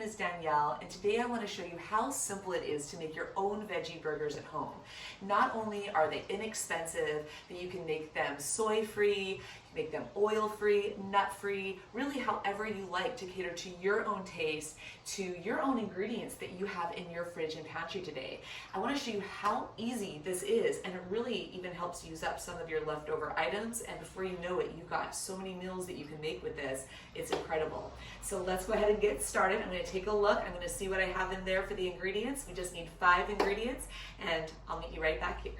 is Danielle, and today I want to show you how simple it is to make your own veggie burgers at home. Not only are they inexpensive, but you can make them soy-free, make them oil-free, nut-free, really however you like to cater to your own taste, to your own ingredients that you have in your fridge and pantry today. I want to show you how easy this is, and it really even helps use up some of your leftover items, and before you know it, you've got so many meals that you can make with this. It's incredible. So let's go ahead and get started. I'm going to take a look. I'm going to see what I have in there for the ingredients. We just need 5 ingredients, and I'll meet you right back here.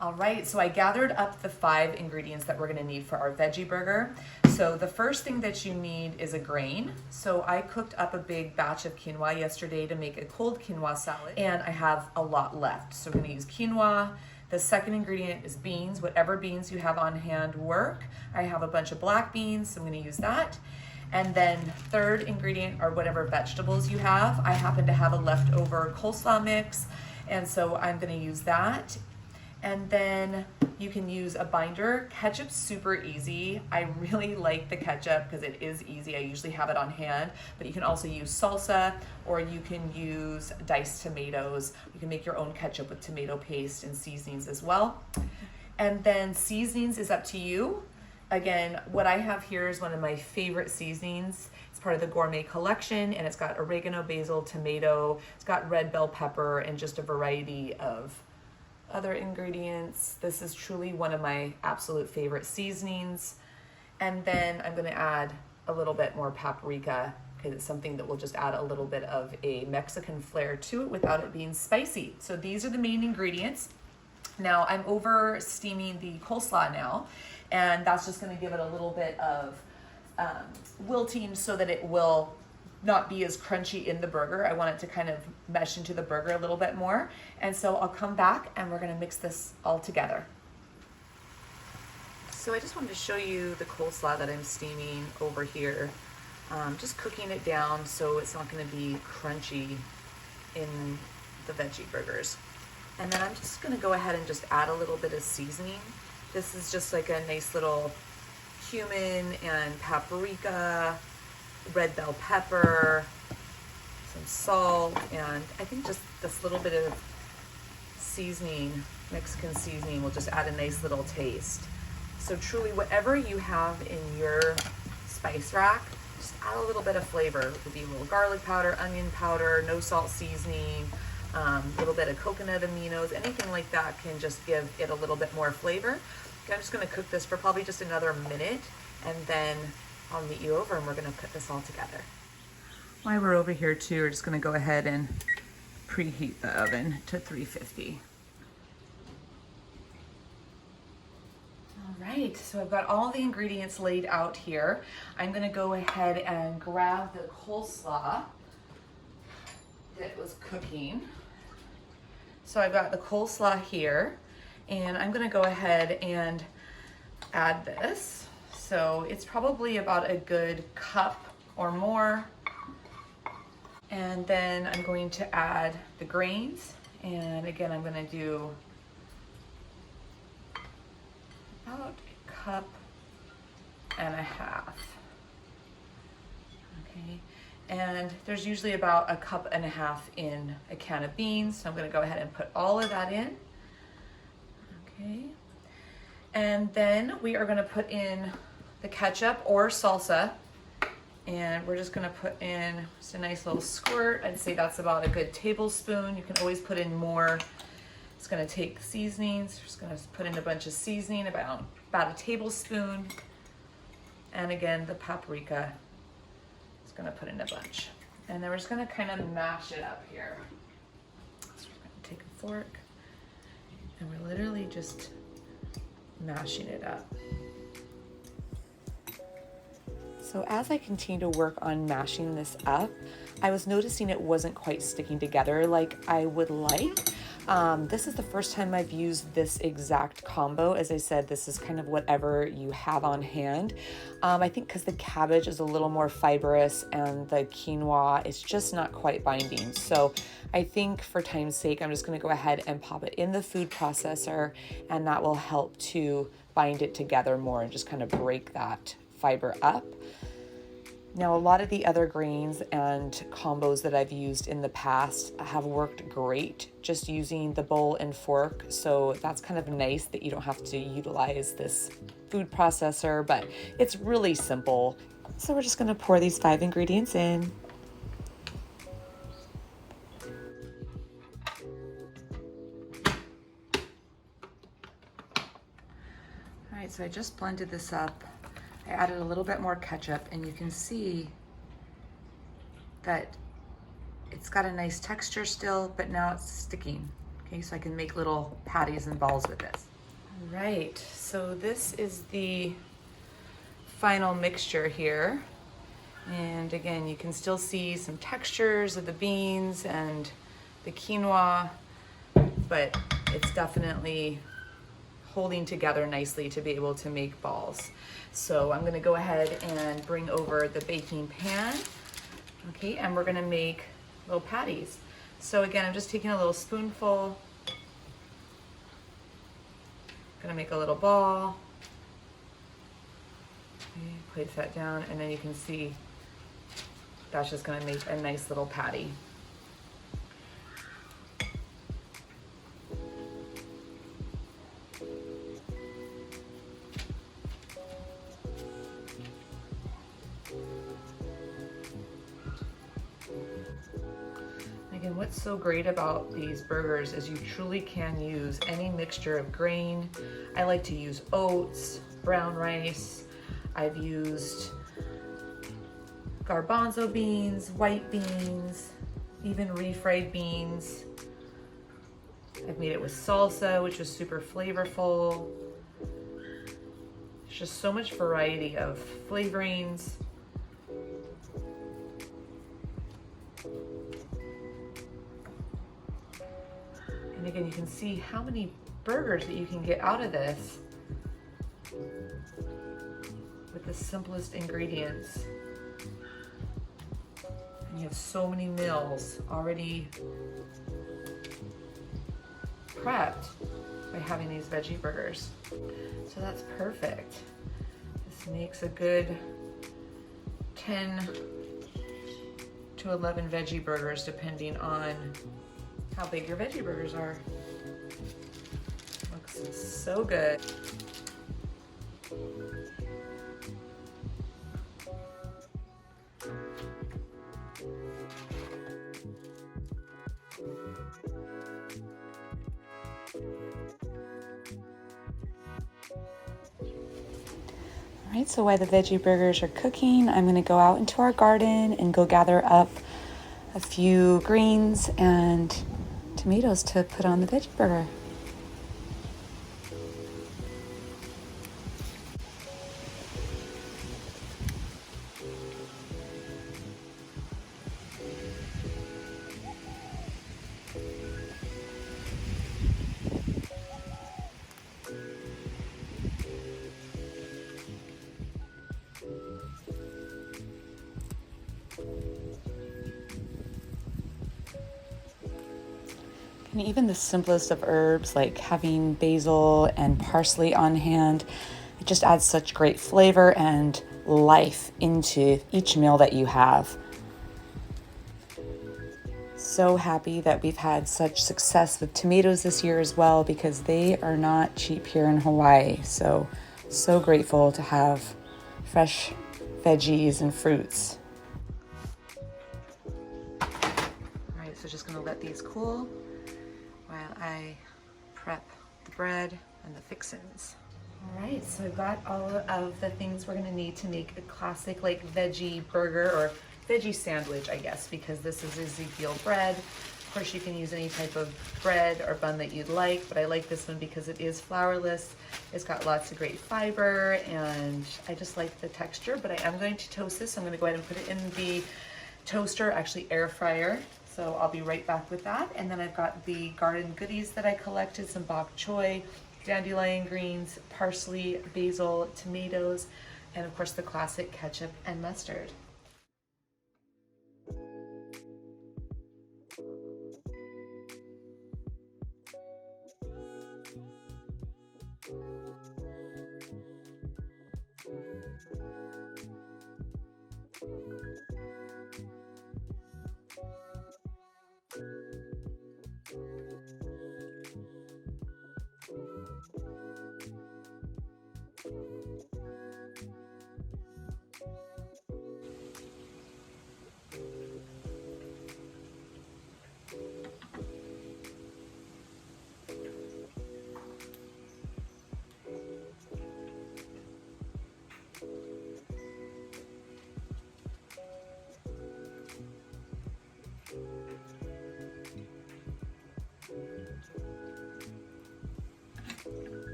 All right, so I gathered up the 5 ingredients that we're gonna need for our veggie burger. So the first thing that you need is a grain. So I cooked up a big batch of quinoa yesterday to make a cold quinoa salad, and I have a lot left. So we're gonna use quinoa. The second ingredient is beans. Whatever beans you have on hand work. I have a bunch of black beans, so I'm gonna use that. And then third ingredient are whatever vegetables you have. I happen to have a leftover coleslaw mix, and so I'm gonna use that. And then you can use a binder. Ketchup's super easy. I really like the ketchup because it is easy. I usually have it on hand, but you can also use salsa, or you can use diced tomatoes. You can make your own ketchup with tomato paste and seasonings as well. And then seasonings is up to you. Again, what I have here is one of my favorite seasonings. It's part of the gourmet collection, and it's got oregano, basil, tomato. It's got red bell pepper and just a variety of other ingredients. This is truly one of my absolute favorite seasonings. And then I'm gonna add a little bit more paprika because it's something that will just add a little bit of a Mexican flair to it without it being spicy. So these are the main ingredients. Now I'm over steaming the coleslaw now, and that's just gonna give it a little bit of wilting so that it will not be as crunchy in the burger. I want it to kind of mesh into the burger a little bit more. And so I'll come back and we're gonna mix this all together. So I just wanted to show you the coleslaw that I'm steaming over here. Just cooking it down so it's not gonna be crunchy in the veggie burgers. And then I'm just gonna go ahead and just add a little bit of seasoning. This is just like a nice little cumin and paprika, red bell pepper, some salt, and I think just this little bit of seasoning, Mexican seasoning, will just add a nice little taste. So truly, whatever you have in your spice rack, just add a little bit of flavor. It could be a little garlic powder, onion powder, no salt seasoning, a little bit of coconut aminos, anything like that can just give it a little bit more flavor. Okay, I'm just gonna cook this for probably just another minute, and then I'll meet you over and we're gonna put this all together. While we're over here too, we're just gonna go ahead and preheat the oven to 350. All right, so I've got all the ingredients laid out here. I'm gonna go ahead and grab the coleslaw that was cooking. So I've got the coleslaw here, and I'm gonna go ahead and add this. So it's probably about a good cup or more. And then I'm going to add the grains. And again, I'm gonna do about a cup and a half. Okay, and there's usually about a cup and a half in a can of beans. So I'm gonna go ahead and put all of that in. Okay, and then we are gonna put in the ketchup or salsa, and we're just gonna put in just a nice little squirt. I'd say that's about a good tablespoon. You can always put in more. It's gonna take seasonings. Just gonna put in a bunch of seasoning, about a tablespoon. And again, the paprika, just gonna put in a bunch. And then we're just gonna kind of mash it up here. So we're gonna take a fork, and we're literally just mashing it up. So as I continue to work on mashing this up, I was noticing it wasn't quite sticking together like I would like. This is the first time I've used this exact combo. As I said, this is kind of whatever you have on hand. I think because the cabbage is a little more fibrous and the quinoa is just not quite binding. So I think for time's sake, I'm just gonna go ahead and pop it in the food processor, and that will help to bind it together more and just kind of break that fiber up. Now, a lot of the other grains and combos that I've used in the past have worked great just using the bowl and fork. So that's kind of nice that you don't have to utilize this food processor, but it's really simple. So we're just gonna pour these 5 ingredients in. All right, so I just blended this up. I added a little bit more ketchup, and you can see that it's got a nice texture still, but now it's sticking. Okay, so I can make little patties and balls with this. All right, so this is the final mixture here. And again, you can still see some textures of the beans and the quinoa, but it's definitely holding together nicely to be able to make balls. So I'm gonna go ahead and bring over the baking pan. Okay, and we're gonna make little patties. So again, I'm just taking a little spoonful, gonna make a little ball. Okay, place that down, and then you can see that's just gonna make a nice little patty. Again, what's so great about these burgers is you truly can use any mixture of grain. I like to use oats, brown rice. I've used garbanzo beans, white beans, even refried beans. I've made it with salsa, which is super flavorful. There's just so much variety of flavorings. And again, you can see how many burgers that you can get out of this with the simplest ingredients. And you have so many meals already prepped by having these veggie burgers. So that's perfect. This makes a good 10 to 11 veggie burgers depending on how big your veggie burgers are. Looks so good. All right, so while the veggie burgers are cooking, I'm gonna go out into our garden and go gather up a few greens and tomatoes to put on the veggie burger. And even the simplest of herbs, like having basil and parsley on hand, it just adds such great flavor and life into each meal that you have. So happy that we've had such success with tomatoes this year as well, because they are not cheap here in Hawaii. So grateful to have fresh veggies and fruits. All right, so just gonna let these cool while I prep the bread and the fixins. All right, so I've got all of the things we're gonna need to make a classic like veggie burger or veggie sandwich, I guess, because this is Ezekiel bread. Of course, you can use any type of bread or bun that you'd like, but I like this one because it is flourless. It's got lots of great fiber, and I just like the texture, but I am going to toast this. So I'm gonna go ahead and put it in the toaster, actually air fryer. So I'll be right back with that. And then I've got the garden goodies that I collected, some bok choy, dandelion greens, parsley, basil, tomatoes, and of course the classic ketchup and mustard.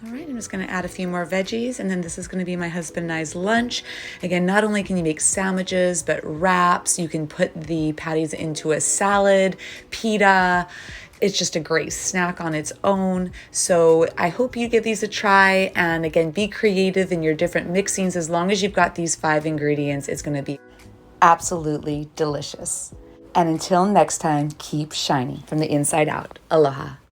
All right, I'm just gonna add a few more veggies, and then this is gonna be my husband and I's lunch. Again, not only can you make sandwiches, but wraps. You can put the patties into a salad, pita. It's just a great snack on its own. So I hope you give these a try. And again, be creative in your different mixings. As long as you've got these 5 ingredients, it's gonna be absolutely delicious. And until next time, keep shining from the inside out. Aloha.